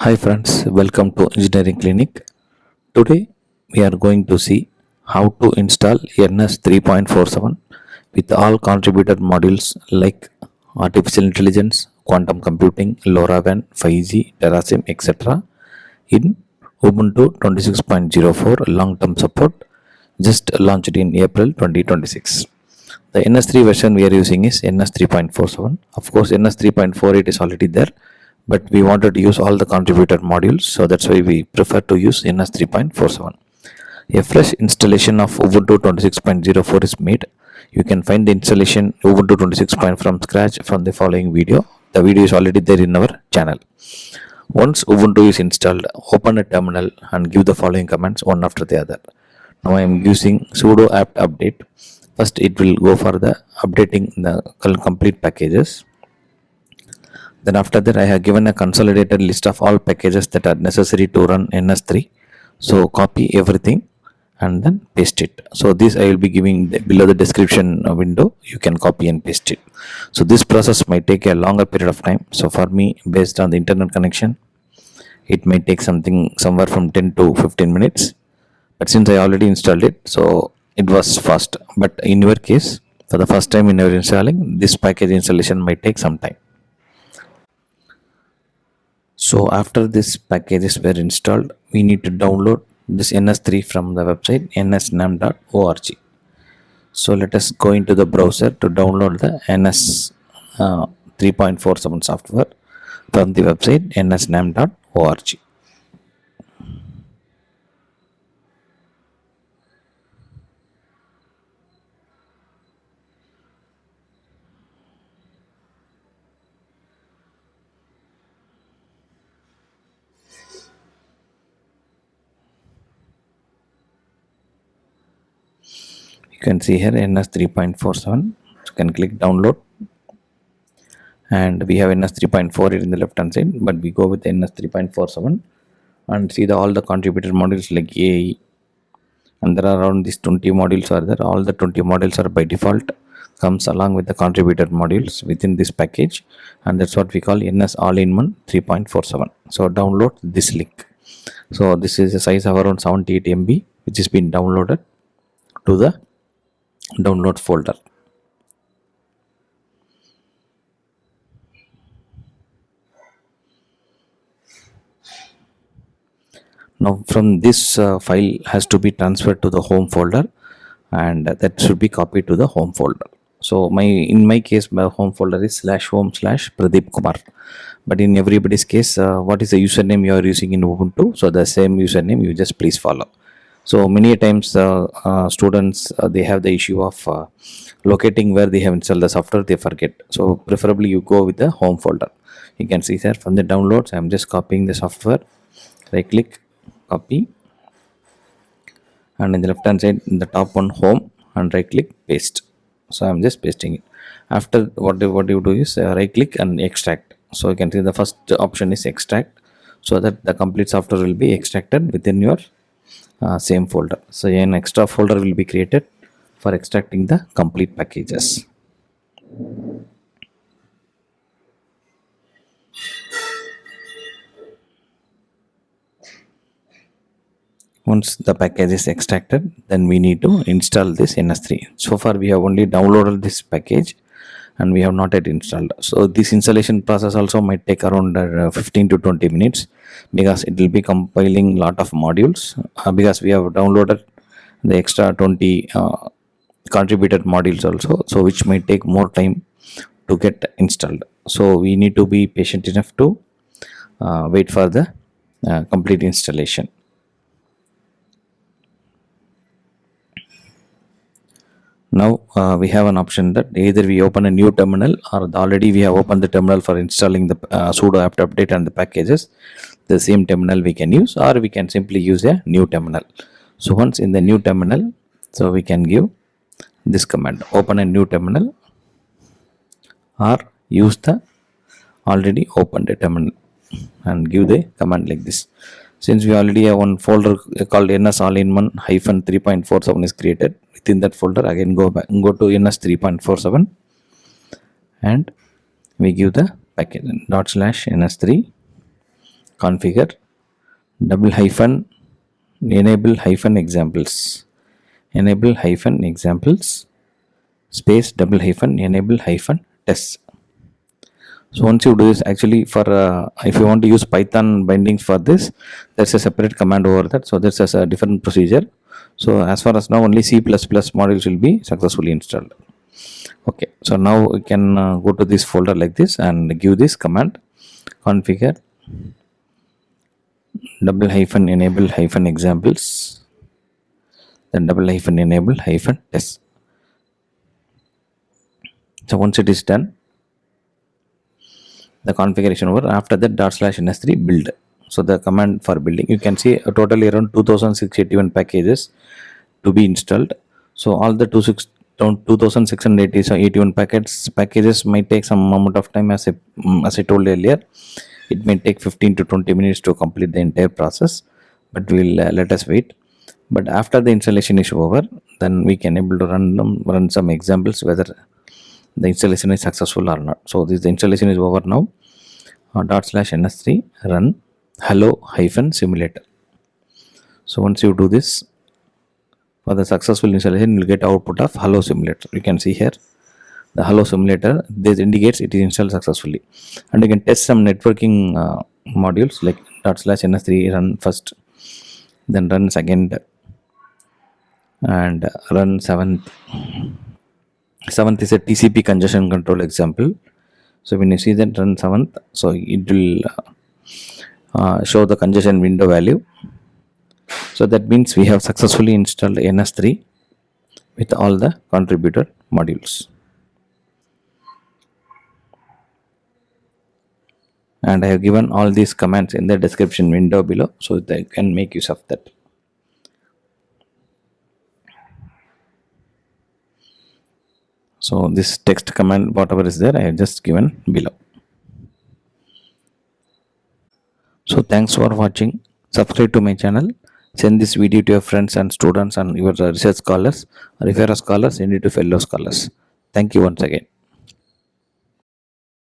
Hi friends, welcome to Engineering Clinic. Today we are going to see how to install NS-3.47 with all contributed modules like artificial intelligence, quantum computing, LoRaWAN, 5G, TerraSim, etc. in Ubuntu 26.04 long-term support just launched in April 2026. The NS3 version we are using is NS3.47. Of course, NS3.48 is already there, but we wanted to use all the contributor modules, so that's why we prefer to use NS3.47. A fresh installation of Ubuntu 26.04 is made. You can find the installation Ubuntu 26. From scratch from the following video. The video is already there in our channel. Once Ubuntu is installed, open a terminal and give the following commands one after the other. Now I am using sudo apt update. First it will go for the updating the complete packages. Then after that I have given a consolidated list of all packages that are necessary to run NS3. So copy everything and then paste it. So this I will be giving below the description window. You can copy and paste it. So this process might take a longer period of time. So for me, based on the internet connection, it may take somewhere from 10 to 15 minutes. But since I already installed it, so it was fast. But in your case, for the first time in your installing, this package installation might take some time. So after this packages were installed, we need to download this NS3 from the website nsnam.org. So let us go into the browser to download the NS 3.47 software from the website nsnam.org. You can see here NS 3.47. You can click download, and we have NS 3.48 in the left hand side, but we go with NS 3.47 and see all the contributed modules like AE, and there are around these 20 modules are there. All the 20 modules are by default comes along with the contributed modules within this package, and that's what we call NS all-in-one 3.47. So download this link. So this is a size of around 78 MB, which has been downloaded to the download folder. Now from this file has to be transferred to the home folder, and that should be copied to the home folder. So in my case, my home folder is /home/Pradeep Kumar, but in everybody's case, what is the username you are using in Ubuntu? So the same username you just please follow. So many times students they have the issue of locating where they have installed the software, they forget. So preferably you go with the home folder. You can see here from the downloads, I am just copying the software. Right click, copy, and in the left hand side in the top one, home, and right click, paste. So I am just pasting it. After what you do is right click and extract. So you can see the first option is extract, so that the complete software will be extracted within your same folder. So an extra folder will be created for extracting the complete packages. Once the package is extracted, then we need to install this NS3. So far we have only downloaded this package and we have not yet installed. So this installation process also might take around 15 to 20 minutes, because it will be compiling lot of modules, because we have downloaded the extra 20 contributed modules also, so which might take more time to get installed. So we need to be patient enough to wait for the complete installation. Now we have an option that either we open a new terminal, or already we have opened the terminal for installing the sudo apt update and the packages. The same terminal we can use, or we can simply use a new terminal. So once in the new terminal, so we can give this command: open a new terminal, or use the already opened terminal and give the command like this. Since we already have one folder called NS all-in-one -3.47 is created, within that folder again go to NS 3.47 and we give the package ./NS3 configure double hyphen enable hyphen examples, enable hyphen examples space double hyphen enable hyphen test. So once you do this, actually for if you want to use Python bindings for this, there's a separate command over that. So this is a different procedure. So as far as now, only C++ modules will be successfully installed. Okay, so now we can go to this folder like this and give this command configure double hyphen enable hyphen examples, then double hyphen enable hyphen test. So once it is done, the configuration over. After that, /ns3 build. So the command for building, you can see a totally around 2681 packages to be installed. So all the 2681 packages might take some amount of time, as I told earlier. It may take 15 to 20 minutes to complete the entire process, but we'll let us wait. But after the installation is over, then we can able to run some examples whether the installation is successful or not. So this the installation is over now. /ns3 run hello hyphen simulator. So once you do this, for the successful installation, you will get output of hello simulator. You can see here the hello simulator. This indicates it is installed successfully, and you can test some networking modules like /ns3 run first, then run second, and run seventh. Seventh is a TCP congestion control example. So when you see that run seventh, so it will show the congestion window value. So that means we have successfully installed NS3 with all the contributor modules. And I have given all these commands in the description window below, so they can make use of that. So this text command, whatever is there, I have just given below. So thanks for watching. Subscribe to my channel. Send this video to your friends and students and your research scholars, or if you are a scholar, send it to fellow scholars. Thank you once again.